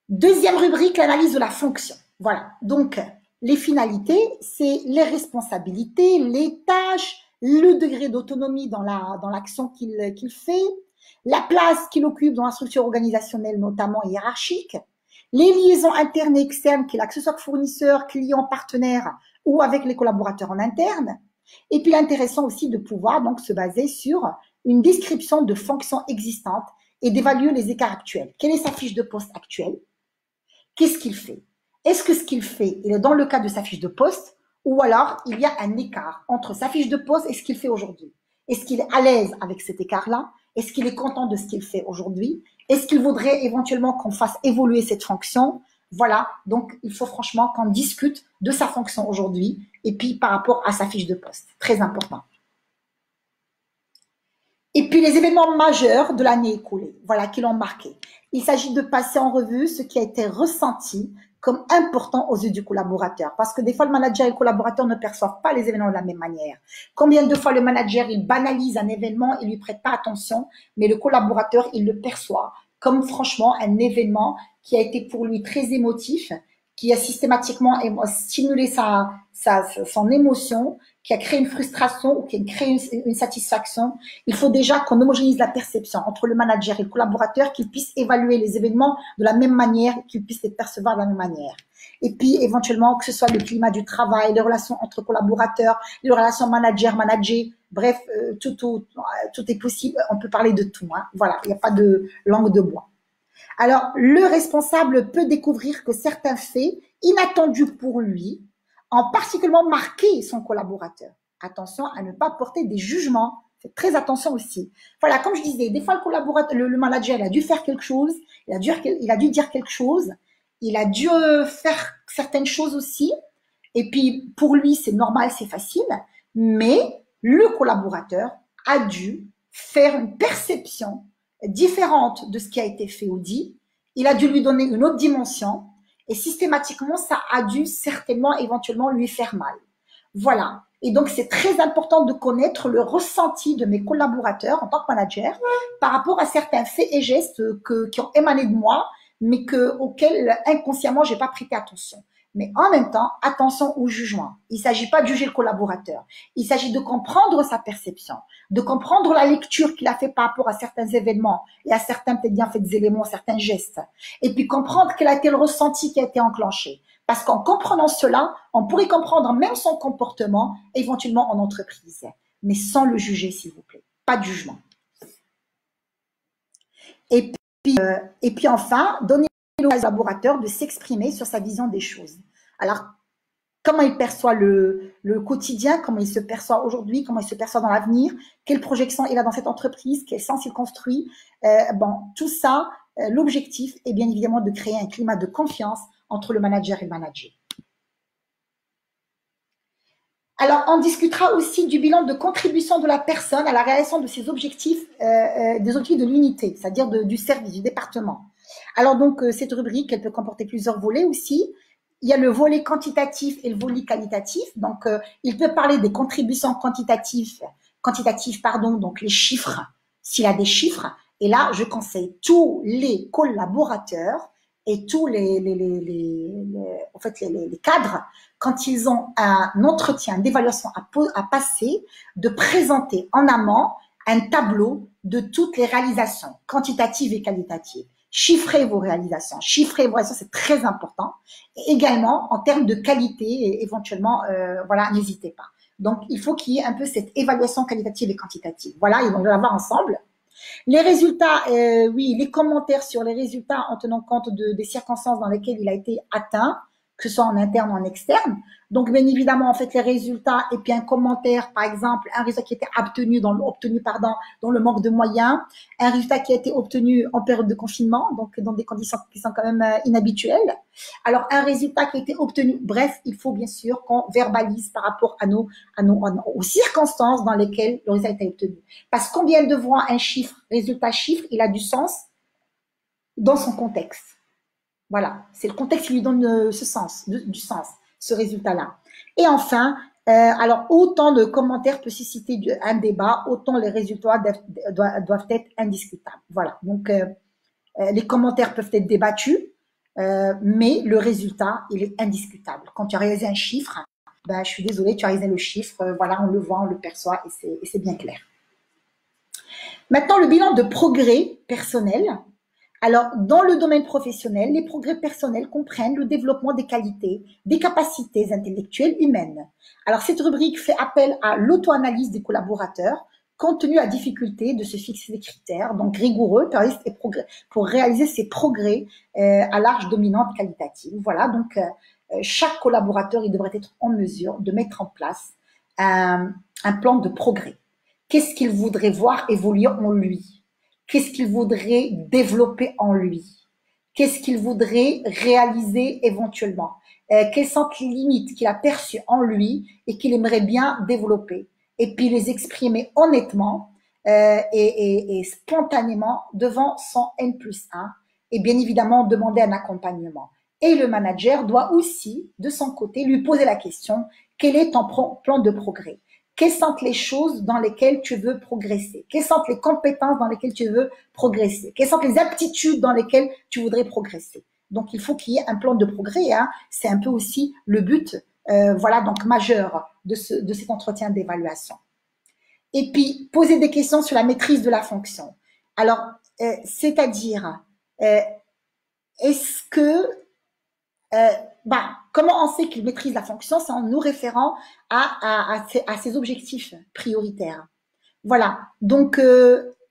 Deuxième rubrique, l'analyse de la fonction. Voilà. Donc, les finalités, c'est les responsabilités, les tâches, le degré d'autonomie dans l'action qu'il fait, la place qu'il occupe dans la structure organisationnelle, notamment hiérarchique, les liaisons internes et externes, que ce soit fournisseurs, clients, partenaires ou avec les collaborateurs en interne. Et puis, l'intéressant aussi de pouvoir donc se baser sur une description de fonctions existantes et d'évaluer les écarts actuels. Quelle est sa fiche de poste actuelle? Qu'est-ce qu'il fait? Est-ce que ce qu'il fait, il est dans le cadre de sa fiche de poste ou alors il y a un écart entre sa fiche de poste et ce qu'il fait aujourd'hui? Est-ce qu'il est à l'aise avec cet écart-là? Est-ce qu'il est content de ce qu'il fait aujourd'hui? Est-ce qu'il voudrait éventuellement qu'on fasse évoluer cette fonction? Voilà, donc il faut franchement qu'on discute de sa fonction aujourd'hui et puis par rapport à sa fiche de poste. Très important. Et puis les événements majeurs de l'année écoulée, voilà, qui l'ont marqué. Il s'agit de passer en revue ce qui a été ressenti comme important aux yeux du collaborateur. Parce que des fois, le manager et le collaborateur ne perçoivent pas les événements de la même manière. Combien de fois le manager, il banalise un événement, il lui prête pas attention, mais le collaborateur, il le perçoit comme franchement un événement qui a été pour lui très émotif, qui a systématiquement stimulé son émotion, qui a créé une frustration ou qui a créé une satisfaction. Il faut déjà qu'on homogénise la perception entre le manager et le collaborateur, qu'ils puissent évaluer les événements de la même manière, qu'ils puissent les percevoir de la même manière. Et puis, éventuellement, que ce soit le climat du travail, les relations entre collaborateurs, les relations manager-manager, bref, tout est possible. On peut parler de tout. Hein. Voilà, il n'y a pas de langue de bois. Alors, le responsable peut découvrir que certains faits inattendus pour lui ont particulièrement marqué son collaborateur. Attention à ne pas porter des jugements. Faites très attention aussi. Voilà, comme je disais, des fois, le manager, il a dû faire quelque chose, il a dû dire quelque chose, il a dû faire certaines choses aussi. Et puis, pour lui, c'est normal, c'est facile. Mais le collaborateur a dû faire une perception différente de ce qui a été fait ou dit. Il a dû lui donner une autre dimension et systématiquement, ça a dû certainement, éventuellement, lui faire mal. Voilà. Et donc, c'est très important de connaître le ressenti de mes collaborateurs en tant que manager par rapport à certains faits et gestes qui ont émané de moi, mais auxquels inconsciemment, j'ai pas prêté attention. Mais en même temps, attention au jugement. Il ne s'agit pas de juger le collaborateur. Il s'agit de comprendre sa perception, de comprendre la lecture qu'il a fait par rapport à certains événements et à certains peut-être bien faits éléments, certains gestes. Et puis comprendre quel a été le ressenti qui a été enclenché. Parce qu'en comprenant cela, on pourrait comprendre même son comportement, éventuellement en entreprise. Mais sans le juger, s'il vous plaît. Pas de jugement. Et puis enfin, donner au collaborateur de s'exprimer sur sa vision des choses. Alors, comment il perçoit le quotidien, comment il se perçoit aujourd'hui, comment il se perçoit dans l'avenir, quelle projection il a dans cette entreprise, quel sens il construit. Tout ça, l'objectif est bien évidemment de créer un climat de confiance entre le manager et le manager. Alors, on discutera aussi du bilan de contribution de la personne à la réalisation de ses objectifs, des objectifs de l'unité, c'est-à-dire du service, du département. Alors donc, cette rubrique, elle peut comporter plusieurs volets aussi. Il y a le volet quantitatif et le volet qualitatif. Donc, il peut parler des contributions quantitatives, pardon, donc les chiffres, s'il a des chiffres. Et là, je conseille tous les collaborateurs et tous en fait, les cadres, quand ils ont un entretien d'évaluation à passer, de présenter en amont un tableau de toutes les réalisations, quantitatives et qualitatives. Chiffrez vos réalisations. C'est très important. Et également, en termes de qualité, éventuellement, voilà, n'hésitez pas. Donc, il faut qu'il y ait un peu cette évaluation qualitative et quantitative. Voilà, ils vont l'avoir ensemble. Les résultats, oui, les commentaires sur les résultats en tenant compte des circonstances dans lesquelles il a été atteint, que ce soit en interne ou en externe. Donc, bien évidemment, en fait, les résultats et puis un commentaire, par exemple, un résultat qui a été obtenu dans le manque de moyens, un résultat qui a été obtenu en période de confinement, donc dans des conditions qui sont quand même inhabituelles. Alors, un résultat qui a été obtenu, bref, il faut bien sûr qu'on verbalise par rapport aux circonstances dans lesquelles le résultat a été obtenu. Parce qu'on vient de voir un chiffre, résultat chiffre, il a du sens dans son contexte. Voilà, c'est le contexte qui lui donne ce sens, du sens, ce résultat-là. Et enfin, alors autant de commentaires peut susciter un débat, autant les résultats doivent être indiscutables. Voilà, donc les commentaires peuvent être débattus, mais le résultat, il est indiscutable. Quand tu as réalisé un chiffre, ben, je suis désolée, tu as réalisé le chiffre, voilà, on le voit, on le perçoit et c'est bien clair. Maintenant, le bilan de progrès personnel. Alors, dans le domaine professionnel, les progrès personnels comprennent le développement des qualités, des capacités intellectuelles humaines. Alors, cette rubrique fait appel à l'auto-analyse des collaborateurs, compte tenu de la difficulté de se fixer des critères, donc rigoureux, pour réaliser ces progrès à large dominante qualitative. Voilà, donc chaque collaborateur, il devrait être en mesure de mettre en place un plan de progrès. Qu'est-ce qu'il voudrait voir évoluer en lui? Qu'est-ce qu'il voudrait développer en lui? Qu'est-ce qu'il voudrait réaliser éventuellement? Quelles sont les limites qu'il a perçues en lui et qu'il aimerait bien développer? Et puis les exprimer honnêtement et spontanément devant son N+1 et bien évidemment demander un accompagnement. Et le manager doit aussi, de son côté, lui poser la question, quel est ton plan de progrès? Quelles sont les choses dans lesquelles tu veux progresser? Quelles sont les compétences dans lesquelles tu veux progresser? Quelles sont les aptitudes dans lesquelles tu voudrais progresser? Donc, il faut qu'il y ait un plan de progrès. Hein. C'est un peu aussi le but, voilà, donc majeur de cet entretien d'évaluation. Et puis, poser des questions sur la maîtrise de la fonction. Alors, c'est-à-dire, est-ce que comment on sait qu'il maîtrise la fonction? C'est en nous référant à ses objectifs prioritaires. Voilà. Donc,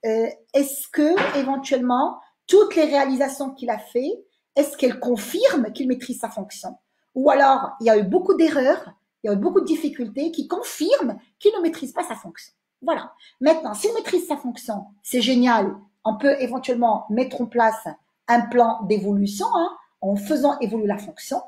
est-ce que éventuellement toutes les réalisations qu'il a fait, est-ce qu'elles confirment qu'il maîtrise sa fonction? Ou alors il y a eu beaucoup d'erreurs, il y a eu beaucoup de difficultés qui confirment qu'il ne maîtrise pas sa fonction. Voilà. Maintenant, s'il maîtrise sa fonction, c'est génial. On peut éventuellement mettre en place un plan d'évolution en faisant évoluer la fonction.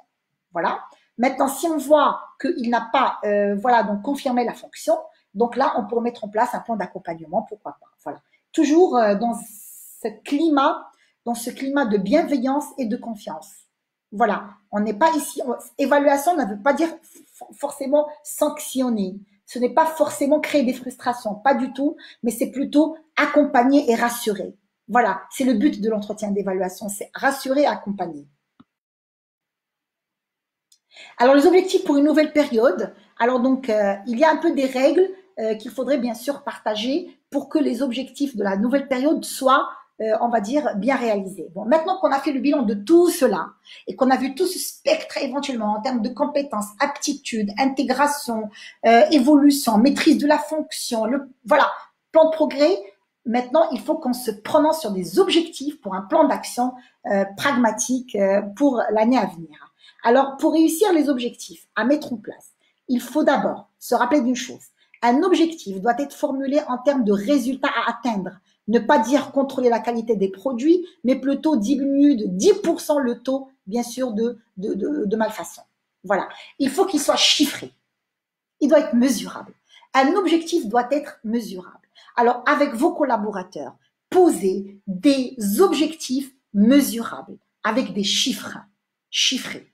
Voilà. Maintenant, si on voit qu'il n'a pas, voilà, donc confirmé la fonction, donc là, on pourrait mettre en place un plan d'accompagnement, pourquoi pas. Voilà. Toujours dans ce climat de bienveillance et de confiance. Voilà. On n'est pas ici. Évaluation ne veut pas dire forcément sanctionner. Ce n'est pas forcément créer des frustrations, pas du tout, mais c'est plutôt accompagner et rassurer. Voilà. C'est le but de l'entretien d'évaluation, c'est rassurer et accompagner. Alors, les objectifs pour une nouvelle période. Alors, donc, il y a un peu des règles qu'il faudrait bien sûr partager pour que les objectifs de la nouvelle période soient, on va dire, bien réalisés. Bon, maintenant qu'on a fait le bilan de tout cela et qu'on a vu tout ce spectre éventuellement en termes de compétences, aptitudes, intégration, évolution, maîtrise de la fonction, voilà, plan de progrès. Maintenant, il faut qu'on se prononce sur des objectifs pour un plan d'action pragmatique pour l'année à venir. Alors, pour réussir les objectifs à mettre en place, il faut d'abord se rappeler d'une chose. Un objectif doit être formulé en termes de résultats à atteindre. Ne pas dire contrôler la qualité des produits, mais plutôt diminuer de 10% le taux, bien sûr, de malfaçon. Voilà. Il faut qu'il soit chiffré. il doit être mesurable. Un objectif doit être mesurable. Alors, avec vos collaborateurs, posez des objectifs mesurables avec des chiffres chiffrés.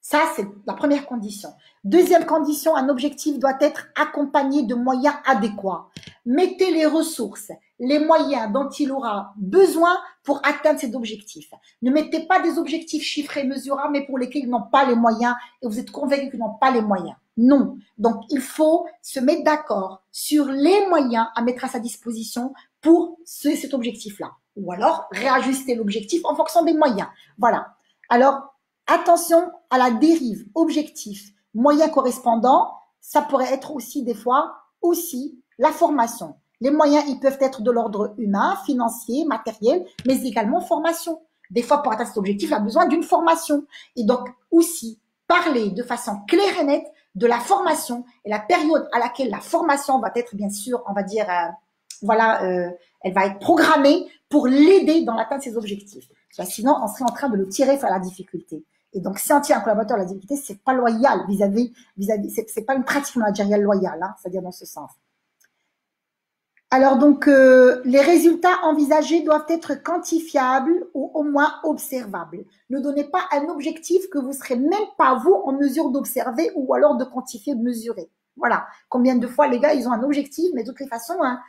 Ça, c'est la première condition. Deuxième condition, un objectif doit être accompagné de moyens adéquats. Mettez les ressources, les moyens dont il aura besoin pour atteindre cet objectif. Ne mettez pas des objectifs chiffrés, mesurables, mais pour lesquels ils n'ont pas les moyens et vous êtes convaincus qu'ils n'ont pas les moyens. Non. Donc, il faut se mettre d'accord sur les moyens à mettre à sa disposition pour cet objectif-là. Ou alors, réajuster l'objectif en fonction des moyens. Voilà. Alors, attention à la dérive, objectif, moyens correspondants, ça pourrait être aussi des fois aussi la formation. Les moyens, ils peuvent être de l'ordre humain, financier, matériel, mais également formation. Des fois, pour atteindre cet objectif, il a besoin d'une formation. Et donc, aussi, parler de façon claire et nette de la formation et la période à laquelle la formation va être, bien sûr, on va dire, elle va être programmée pour l'aider dans l'atteinte de ses objectifs. Sinon, on serait en train de le tirer vers la difficulté. Et donc, si on tire un collaborateur à la difficulté, c'est pas loyal vis-à-vis, c'est pas une pratique managériale loyale, hein, c'est-à-dire dans ce sens. Alors donc, les résultats envisagés doivent être quantifiables ou au moins observables. Ne donnez pas un objectif que vous serez même pas vous en mesure d'observer ou alors de quantifier, de mesurer. Voilà. Combien de fois les gars, ils ont un objectif, mais de toutes les façons, hein,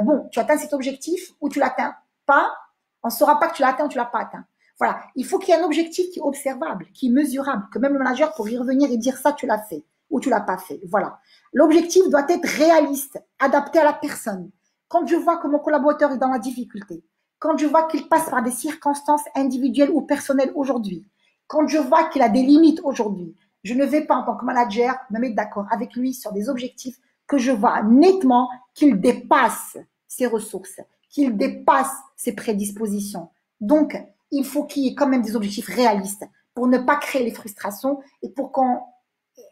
bon, tu atteins cet objectif ou tu l'atteins pas, on ne saura pas que tu l'as atteint ou tu l'as pas atteint. Voilà. Il faut qu'il y ait un objectif qui est observable, qui est mesurable, que même le manager pourrait y revenir et dire ça, tu l'as fait ou tu l'as pas fait. Voilà. L'objectif doit être réaliste, adapté à la personne. Quand je vois que mon collaborateur est dans la difficulté, quand je vois qu'il passe par des circonstances individuelles ou personnelles aujourd'hui, quand je vois qu'il a des limites aujourd'hui, je ne vais pas en tant que manager me mettre d'accord avec lui sur des objectifs que je vois nettement qu'il dépasse ses ressources, qu'il dépasse ses prédispositions. Donc, il faut qu'il y ait quand même des objectifs réalistes pour ne pas créer les frustrations et pour qu'on,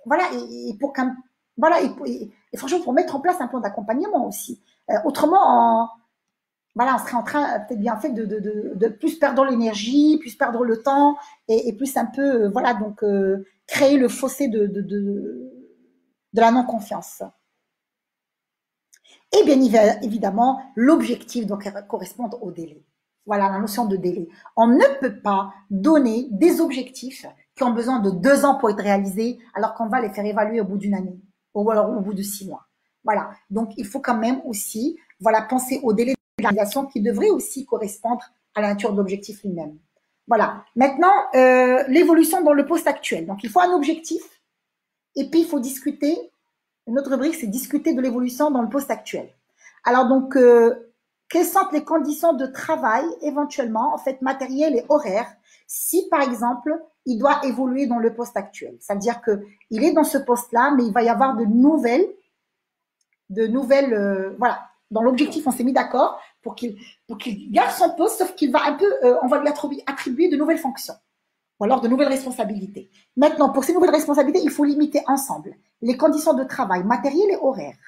voilà, et pour qu'un, voilà, et franchement, pour mettre en place un plan d'accompagnement aussi. Autrement, on serait en train, peut-être bien fait, de plus perdre l'énergie, plus perdre le temps, et plus un peu, créer le fossé de la non-confiance. Et bien évidemment, l'objectif doit correspondre au délai. Voilà la notion de délai. On ne peut pas donner des objectifs qui ont besoin de 2 ans pour être réalisés, alors qu'on va les faire évaluer au bout d'une année, ou alors au bout de 6 mois. Voilà. Donc, il faut quand même aussi, penser au délai de réalisation qui devrait aussi correspondre à la nature de l'objectif lui-même. Voilà. Maintenant, l'évolution dans le poste actuel. Donc, il faut un objectif et puis il faut discuter. Une autre rubrique, c'est discuter de l'évolution dans le poste actuel. Alors, donc, quelles sont les conditions de travail, éventuellement, en fait, matérielles et horaires, si, par exemple, il doit évoluer dans le poste actuel. C'est-à-dire qu'il est dans ce poste-là, mais il va y avoir de nouvelles, voilà. Dans l'objectif, on s'est mis d'accord pour qu'il garde son poste, sauf qu'il va on va lui attribuer de nouvelles fonctions ou alors de nouvelles responsabilités. Maintenant, pour ces nouvelles responsabilités, il faut limiter ensemble les conditions de travail matérielles et horaires.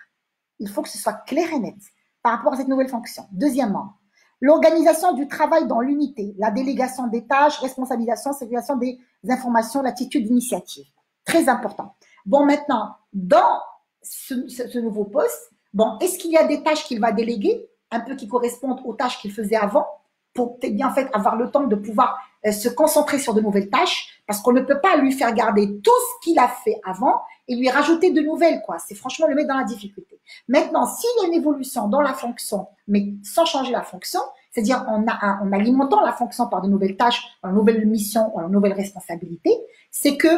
Il faut que ce soit clair et net par rapport à cette nouvelle fonction. Deuxièmement, l'organisation du travail dans l'unité, la délégation des tâches, responsabilisation, sécurisation des informations, l'attitude d'initiative. Très important. Bon, maintenant, dans ce nouveau poste, bon, est-ce qu'il y a des tâches qu'il va déléguer, un peu qui correspondent aux tâches qu'il faisait avant, pour peut-être bien en fait avoir le temps de pouvoir se concentrer sur de nouvelles tâches, parce qu'on ne peut pas lui faire garder tout ce qu'il a fait avant et lui rajouter de nouvelles, quoi. C'est franchement le mettre dans la difficulté. Maintenant, s'il y a une évolution dans la fonction, mais sans changer la fonction, c'est-à-dire en alimentant la fonction par de nouvelles tâches, par de nouvelles missions, par de nouvelles responsabilités, c'est que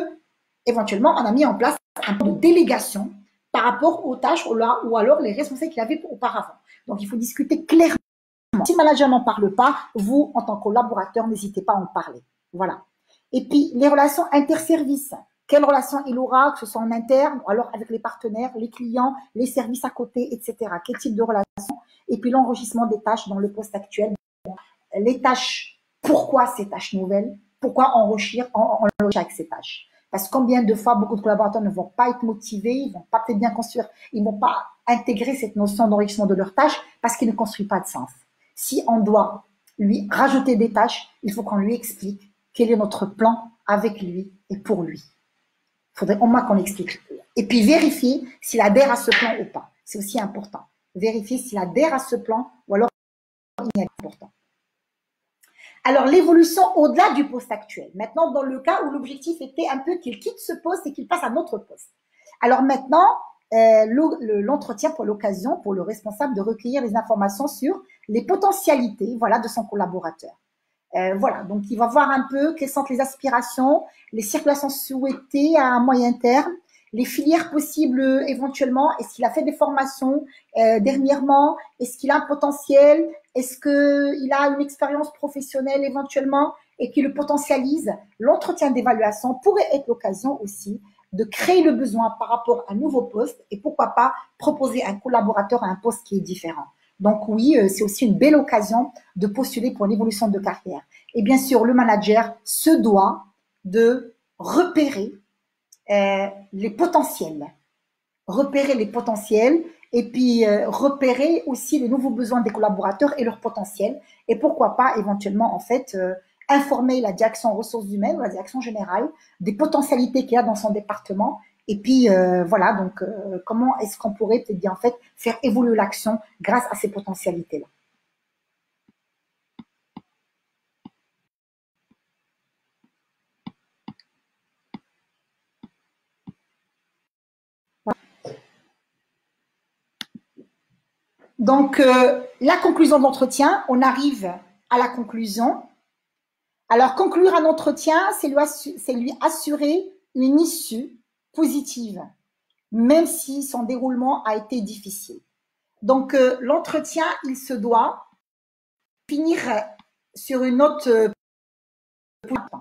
éventuellement on a mis en place un plan de délégation par rapport aux tâches ou alors les responsabilités qu'il avait auparavant. Donc, il faut discuter clairement. Si le manager n'en parle pas, vous, en tant que collaborateur, n'hésitez pas à en parler. Voilà. Et puis, les relations interservices. Quelles relations il aura, que ce soit en interne, ou alors avec les partenaires, les clients, les services à côté, etc. Quel type de relation? Et puis, l'enregistrement des tâches dans le poste actuel. Les tâches, pourquoi ces tâches nouvelles? Pourquoi enrichir avec ces tâches? Parce que combien de fois, beaucoup de collaborateurs ne vont pas être motivés, ils vont pas peut-être bien construire, ils vont pas intégrer cette notion d'enrichissement de leurs tâches parce qu'ils ne construisent pas de sens. Si on doit lui rajouter des tâches, il faut qu'on lui explique quel est notre plan avec lui et pour lui. Il faudrait au moins qu'on explique Et puis vérifier s'il adhère à ce plan ou pas. C'est aussi important. Vérifier s'il adhère à ce plan ou alors il est important. Alors, l'évolution au-delà du poste actuel. Maintenant, dans le cas où l'objectif était un peu qu'il quitte ce poste et qu'il passe à un autre poste. Alors maintenant, l'entretien pour l'occasion, pour le responsable de recueillir les informations sur les potentialités, voilà, de son collaborateur. Voilà, donc il va voir un peu quelles sont les aspirations, les circulations souhaitées à moyen terme, les filières possibles éventuellement. Est-ce qu'il a fait des formations dernièrement? Est-ce qu'il a un potentiel? Est-ce qu'il a une expérience professionnelle éventuellement et qui le potentialise? L'entretien d'évaluation pourrait être l'occasion aussi de créer le besoin par rapport à un nouveau poste et pourquoi pas proposer un collaborateur à un poste qui est différent. Donc oui, c'est aussi une belle occasion de postuler pour une évolution de carrière. Et bien sûr, le manager se doit de repérer les potentiels. Repérer les potentiels et puis repérer aussi les nouveaux besoins des collaborateurs et leurs potentiels. Et pourquoi pas éventuellement, en fait, informer la direction ressources humaines ou la direction générale des potentialités qu'il y a dans son département. Et puis, voilà, donc, comment est-ce qu'on pourrait peut-être bien, en fait, faire évoluer l'action grâce à ces potentialités-là. Donc, la conclusion de l'entretien, on arrive à la conclusion. Alors, conclure un entretien, c'est lui assurer une issue positive, même si son déroulement a été difficile. Donc, l'entretien, il se doit finir sur une note positive.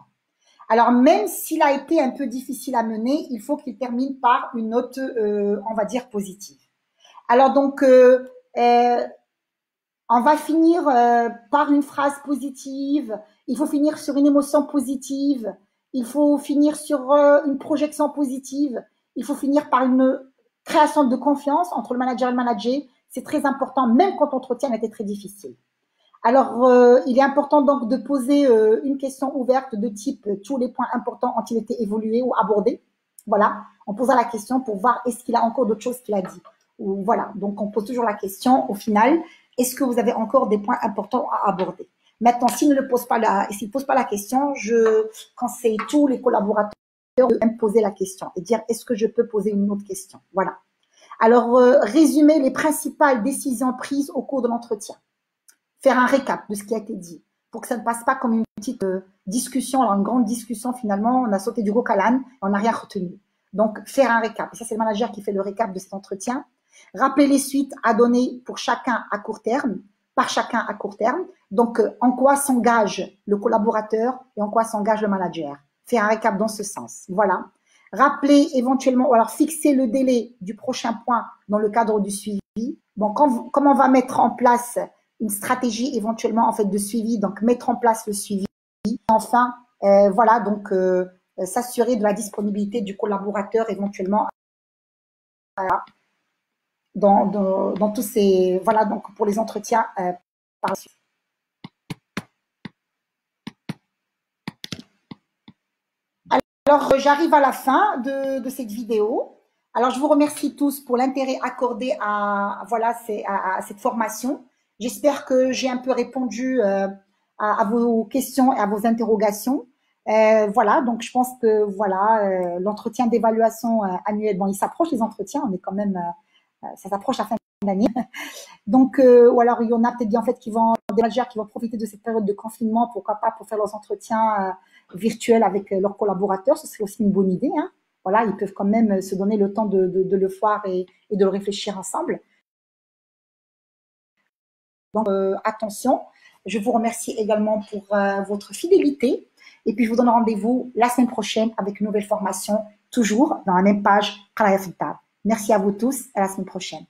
Alors, même s'il a été un peu difficile à mener, il faut qu'il termine par une note, on va dire, positive. Alors, donc, on va finir par une phrase positive. Il faut finir sur une émotion positive. Il faut finir sur une projection positive. Il faut finir par une création de confiance entre le manager et le manager. C'est très important, même quand l'entretien était très difficile. Alors, il est important donc de poser une question ouverte de type tous les points importants ont-ils été évolués ou abordés. Voilà, on posera la question pour voir est-ce qu'il a encore d'autres choses qu'il a dit. Ou, voilà, donc on pose toujours la question au final. Est-ce que vous avez encore des points importants à aborder? Maintenant, s'il ne pose pas la question, je conseille tous les collaborateurs de même poser la question et dire est-ce que je peux poser une autre question? Voilà. Alors, résumer les principales décisions prises au cours de l'entretien. Faire un récap de ce qui a été dit pour que ça ne passe pas comme une petite discussion, alors une grande discussion finalement, on a sauté du coq à l'âne, on n'a rien retenu. Donc, faire un récap. Et ça, c'est le manager qui fait le récap de cet entretien. Rappeler les suites à donner pour chacun à court terme, par chacun à court terme. Donc, en quoi s'engage le collaborateur et en quoi s'engage le manager. Faire un récap dans ce sens. Voilà. Rappeler éventuellement, ou alors fixer le délai du prochain point dans le cadre du suivi. Bon, comment on va mettre en place une stratégie éventuellement en fait de suivi, donc mettre en place le suivi. Enfin, voilà, donc s'assurer de la disponibilité du collaborateur éventuellement dans tous ces, voilà, donc pour les entretiens par la suite. Alors, j'arrive à la fin de cette vidéo. Alors, je vous remercie tous pour l'intérêt accordé à, voilà, à cette formation. J'espère que j'ai un peu répondu à vos questions et à vos interrogations. Voilà, donc je pense que voilà, l'entretien d'évaluation annuel, bon, il s'approche les entretiens, on est quand même, ça s'approche à la fin d'année. Donc, ou alors il y en a peut-être bien en fait des managers qui vont profiter de cette période de confinement, pourquoi pas, pour faire leurs entretiens virtuels avec leurs collaborateurs. Ce serait aussi une bonne idée. Hein. Voilà, ils peuvent quand même se donner le temps de le voir et de le réfléchir ensemble. Donc, attention. Je vous remercie également pour votre fidélité. Et puis, je vous donne rendez-vous la semaine prochaine avec une nouvelle formation, toujours dans la même page. Merci à vous tous. À la semaine prochaine.